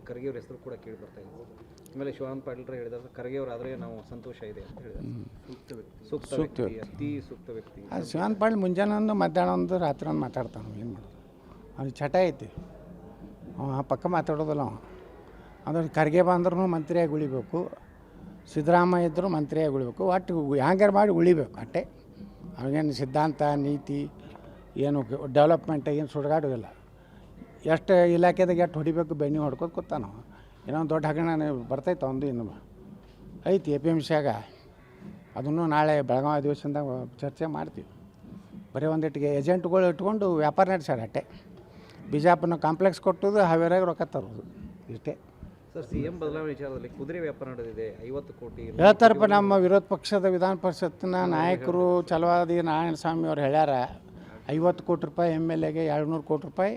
ಖರ್ಗೆ ಅವ್ರ ಹೆಸರು ಕೂಡ ಕೇಳಿ ಬರ್ತಾ ಇದೆ. ಆಮೇಲೆ ಶಿವಾನಂದ ಪಾಟೀಲ್ರು ಹೇಳಿದಾಗ ಖರ್ಗೆ ಅವರಾದರೆ ನಾವು ಸಂತೋಷ ಇದೆ ಅಂತ ಹೇಳಿದ್ದಾರೆ. ಸೂಕ್ತ ವ್ಯಕ್ತಿ, ಅತಿ ಸೂಕ್ತ ವ್ಯಕ್ತಿ. ಅದು ಶಿವಾನಂದ ಪಾಟೀಲ್ ಮುಂಜಾನೆ ಒಂದು ಮಧ್ಯಾಹ್ನ ಒಂದು ರಾತ್ರಿ ಒಂದು ಮಾತಾಡ್ತಾನೆ. ಏನು ಮಾಡೋದು, ಅವ್ನಿಗೆ ಚಟ ಐತಿ, ಪಕ್ಕ ಮಾತಾಡೋದಿಲ್ಲ ಅವ. ಅದ್ರ ಖರ್ಗೆ ಬಂದ್ರೂ ಮಂತ್ರಿಯಾಗಿ ಉಳಿಬೇಕು, ಸಿದ್ದರಾಮಯ್ಯ ಇದ್ದರೂ ಮಂತ್ರಿಯಾಗಿ ಉಳಿಬೇಕು, ಒಟ್ಟು ಹ್ಯಾಂಗಾರು ಮಾಡಿ ಉಳಿಬೇಕು ಅಷ್ಟೇ. ಅವ್ನಿಗೇನು ಸಿದ್ಧಾಂತ ನೀತಿ ಏನು ಡೆವಲಪ್ಮೆಂಟ್ ಏನು ಸುಡುಗಾಡೋದಿಲ್ಲ. ಎಷ್ಟು ಇಲಾಖೆದಾಗ ಎಷ್ಟು ಹೊಡಿಬೇಕು ಬೆಣ್ಣೆ ಹೊಡ್ಕೋದು ಕೂತಾನ. ಇನ್ನೊಂದು ದೊಡ್ಡ ಹಗರಣ ಬರ್ತೈತೆ ಒಂದು ಇನ್ನು ಐತಿ APMCಯಾಗ. ಅದನ್ನು ನಾಳೆ ಬೆಳಗಾವಿ ಅಧಿವೇಶನದಾಗ ಚರ್ಚೆ ಮಾಡ್ತೀವಿ. ಬರೀ ಒಂದಿಟ್ಟಿಗೆ ಏಜೆಂಟ್ಗಳು ಇಟ್ಕೊಂಡು ವ್ಯಾಪಾರ ನಡೆಸ್ಯಾರ ಅಷ್ಟೇ. ಬಿಜಾಪುರನ ಕಾಂಪ್ಲೆಕ್ಸ್ ಕೊಟ್ಟೋದು ಹಾವೇರಿಯಾಗ ರೊಕ್ಕ ತರೋದು ಇಷ್ಟೇ. ಸರ್, CM ಬದಲಾವಣೆ ವಿಚಾರದಲ್ಲಿ ಕುದುರೆ ವ್ಯಾಪಾರ ನಡೆದಿದೆ, 50 ಕೋಟಿ ಹೇಳ್ತಾರಪ್ಪ. ನಮ್ಮ ವಿರೋಧ ಪಕ್ಷದ ವಿಧಾನ ಪರಿಷತ್ತಿನ ನಾಯಕರು ಛಲವಾದಿ ನಾರಾಯಣಸ್ವಾಮಿ ಅವ್ರು ಹೇಳ್ಯಾರ, 50 ಕೋಟಿ ರೂಪಾಯಿ MLAಗೆ, 200 ಕೋಟಿ ರೂಪಾಯಿ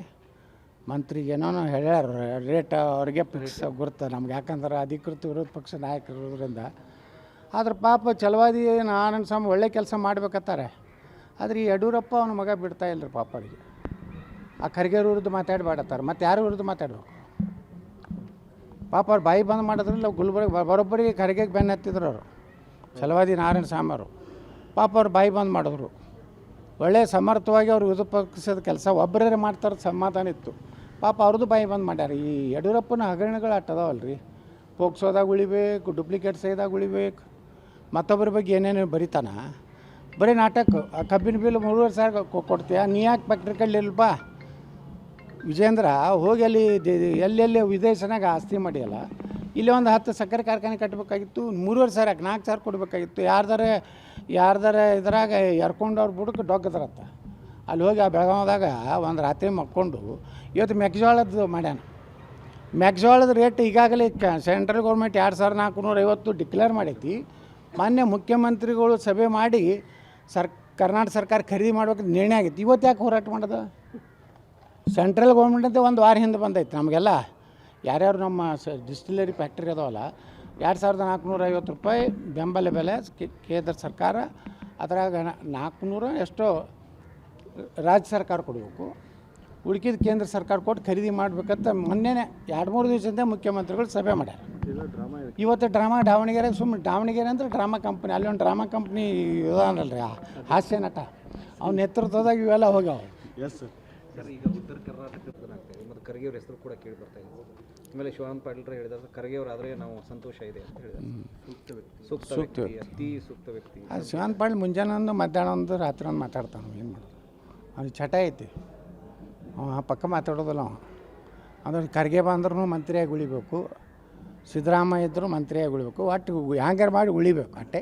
ಮಂತ್ರಿಗೇನೋ ಹೇಳ್ಯಾರ ರೇಟ್. ಅವ್ರಿಗೆ ಫಿಕ್ಸ್ ಗುರುತ ನಮ್ಗೆ, ಯಾಕಂದ್ರೆ ಅಧಿಕೃತ ವಿರೋಧ ಪಕ್ಷ ನಾಯಕರು ಇರೋದ್ರಿಂದ. ಆದ್ರೆ ಪಾಪ ಛಲವಾದಿ ನಾರಾಯಣಸ್ವಾಮಿ ಒಳ್ಳೆ ಕೆಲಸ ಮಾಡ್ಬೇಕತ್ತಾರೆ. ಆದರೆ ಈ ಯಡಿಯೂರಪ್ಪ ಅವನ ಮಗ ಬಿಡ್ತಾ ಇಲ್ಲರಿ ಪಾಪ ಅವರಿಗೆ. ಆ ಖರ್ಗೆ ವಿರುದ್ಧ ಮಾತಾಡಬೇಡತ್ತಾರೆ, ಮತ್ತು ಯಾರ ವಿರುದ್ಧ ಮಾತಾಡ್ಬೇಕು ಪಾಪ. ಅವ್ರು ಬಾಯಿ ಬಂದ್ ಮಾಡಿದ್ರಲ್ಲ ಗುಲ್ಬರ್ಗ ಬರೋಬ್ಬರಿಗೆ ಖರ್ಗೆಗೆ ಬೆನ್ನು ಹತ್ತಿದ್ರು ಅವರು ಛಲವಾದಿ ನಾರಾಯಣಸ್ವಾಮಿ ಅವರು. ಪಾಪ ಅವ್ರು ಬಾಯಿ ಬಂದ್ ಮಾಡಿದ್ರು. ಒಳ್ಳೆ ಸಮರ್ಥವಾಗಿ ಅವ್ರು ವಿರೋಧ ಪಕ್ಷದ ಕೆಲಸ ಒಬ್ಬರೇ ಮಾಡ್ತಾರೆ, ಸಮಾಧಾನ ಇತ್ತು. ಪಾಪ ಅವ್ರದ್ದು ಬಾಯಿ ಬಂದ್ ಮಾಡ್ಯಾರ. ಈ ಯಡಿಯೂರಪ್ಪನ ಹಗರಣಗಳು ಅಟ್ಟದಾವಲ್ಲ ರೀ, ಪೋಕ್ಸೋದಾಗ ಉಳಿಬೇಕು, ಡೂಪ್ಲಿಕೇಟ್ ಸೈದಾಗ ಉಳಿಬೇಕು, ಮತ್ತೊಬ್ಬರ ಬಗ್ಗೆ ಏನೇನು ಬರಿತಾನ. ಬರೀ ನಾಟಕ. ಆ ಕಬ್ಬಿನ ಬಿಲ್ 3,500 ಕೊಡ್ತೀಯ, ನೀ ಯಾಕೆ ಫ್ಯಾಕ್ಟ್ರಿ ಕಡ್ಲಿಲ್ಪ ವಿಜೇಂದ್ರ ಹೋಗಿ ಅಲ್ಲಿ ಎಲ್ಲೆಲ್ಲಿ ವಿದೇಶನಾಗ ಆಸ್ತಿ ಮಾಡಿಯಲ್ಲ. ಇಲ್ಲಿ ಒಂದು 10 ಸಕ್ಕರೆ ಕಾರ್ಖಾನೆ ಕಟ್ಟಬೇಕಾಗಿತ್ತು, 3,500 4,000 ಕೊಡಬೇಕಾಗಿತ್ತು. ಯಾರ್ದಾರ ಇದ್ರಾಗ ಎರ್ಕೊಂಡು ಅವ್ರು ಬುಡಕ್ಕೆ ಡೊಗ್ಗದ್ರತ್ತ. ಅಲ್ಲಿ ಹೋಗಿ ಆ ಬೆಳಗಾವದಾಗ ಒಂದು ರಾತ್ರಿ ಮಕ್ಕೊಂಡು ಇವತ್ತು ಮೆಕ್ಕೆಜೋಳದ್ದು ಮಾಡ್ಯಾನ. ಮೆಕ್ಕೆಜೋಳದ ರೇಟ್ ಈಗಾಗಲೇ ಸೆಂಟ್ರಲ್ ಗೌರ್ಮೆಂಟ್ 2,450 ಡಿಕ್ಲೇರ್ ಮಾಡೈತಿ. ಮಾನ್ಯ ಮುಖ್ಯಮಂತ್ರಿಗಳು ಸಭೆ ಮಾಡಿ ಕರ್ನಾಟಕ ಸರ್ಕಾರ ಖರೀದಿ ಮಾಡ್ಬೇಕಂತ ನಿರ್ಣಯ ಆಗೈತಿ. ಇವತ್ತು ಯಾಕೆ ಹೋರಾಟ ಮಾಡೋದು? ಸೆಂಟ್ರಲ್ ಗೌರ್ಮೆಂಟ್ ಅಂತ ಒಂದು ವಾರ ಹಿಂದೆ ಬಂದೈತೆ ನಮಗೆಲ್ಲ. ಯಾರ್ಯಾರು ನಮ್ಮ ಡಿಸ್ಟಿಲರಿ ಫ್ಯಾಕ್ಟ್ರಿ ಅದಾವಲ್ಲ, 2,450 ರೂಪಾಯಿ ಬೆಂಬಲ ಬೆಲೆ ಕೇಂದ್ರ ಸರ್ಕಾರ, ಅದರಾಗ 400 ಎಷ್ಟೋ ರಾಜ್ಯ ಸರ್ಕಾರ ಕೊಡಬೇಕು, ಉಳ್ಕಿದ ಕೇಂದ್ರ ಸರ್ಕಾರ ಕೊಟ್ಟು ಖರೀದಿ ಮಾಡ್ಬೇಕಂತ ಮೊನ್ನೆನೇ 2-3 ದಿವಸದಿಂದ ಮುಖ್ಯಮಂತ್ರಿಗಳು ಸಭೆ ಮಾಡ್ಯಾರ. ಇವತ್ತು ಡ್ರಾಮಾ ದಾವಣಗೆರೆ, ಸುಮ್ಮನೆ ದಾವಣಗೆರೆ ಅಂದರೆ ಡ್ರಾಮಾ ಕಂಪ್ನಿ, ಅಲ್ಲಿ ಒಂದು ಡ್ರಾಮಾ ಕಂಪ್ನಿ ಇದಾನಲ್ರಿ ಹಾಸ್ಯ ನಟ, ಅವ್ನ ನೇತೃತ್ವದಾಗ ಇವೆಲ್ಲ ಹೋಗ್ಯಾವ. ಎಸ್ ಸರ್, ಈಗ ಉತ್ತರ ಕರ್ನಾಟಕದಲ್ಲಾಗ್ತಾಯಿದೆ ಮತ್ತು ಖರ್ಗೆ ಅವ್ರ ಹೆಸರು ಕೂಡ ಕೇಳಿ ಬರ್ತಾ ಇದೆ. ಆಮೇಲೆ ಶಿವಾನಂದ ಪಾಟೀಲ್ರು ಹೇಳಿದಾಗ ಖರ್ಗೆ ಅವರಾದರೆ ನಾವು ಸಂತೋಷ ಇದೆ ಅಂತ ಹೇಳಿದ್ದಾರೆ. ಸೂಕ್ತ ವ್ಯಕ್ತಿ, ಅತಿ ಸೂಕ್ತ ವ್ಯಕ್ತಿ. ಅದು ಶಿವಾನಂದ ಪಾಟೀಲ್ ಮುಂಜಾನೆ ಒಂದು ಮಧ್ಯಾಹ್ನ ಒಂದು ರಾತ್ರಿ ಒಂದು ಮಾತಾಡ್ತಾನೆ. ಏನು ಮಾಡೋದು, ಅವ್ನಿಗೆ ಚಟ ಐತಿ, ಪಕ್ಕ ಮಾತಾಡೋದಿಲ್ಲ ಅವ. ಅದ್ರ ಖರ್ಗೆ ಬಂದ್ರೂ ಮಂತ್ರಿಯಾಗಿ ಉಳಿಬೇಕು, ಸಿದ್ದರಾಮಯ್ಯ ಇದ್ದರೂ ಮಂತ್ರಿಯಾಗಿ ಉಳಿಬೇಕು, ಒಟ್ಟು ಹ್ಯಾಂಗಾರು ಮಾಡಿ ಉಳಿಬೇಕು ಅಷ್ಟೇ.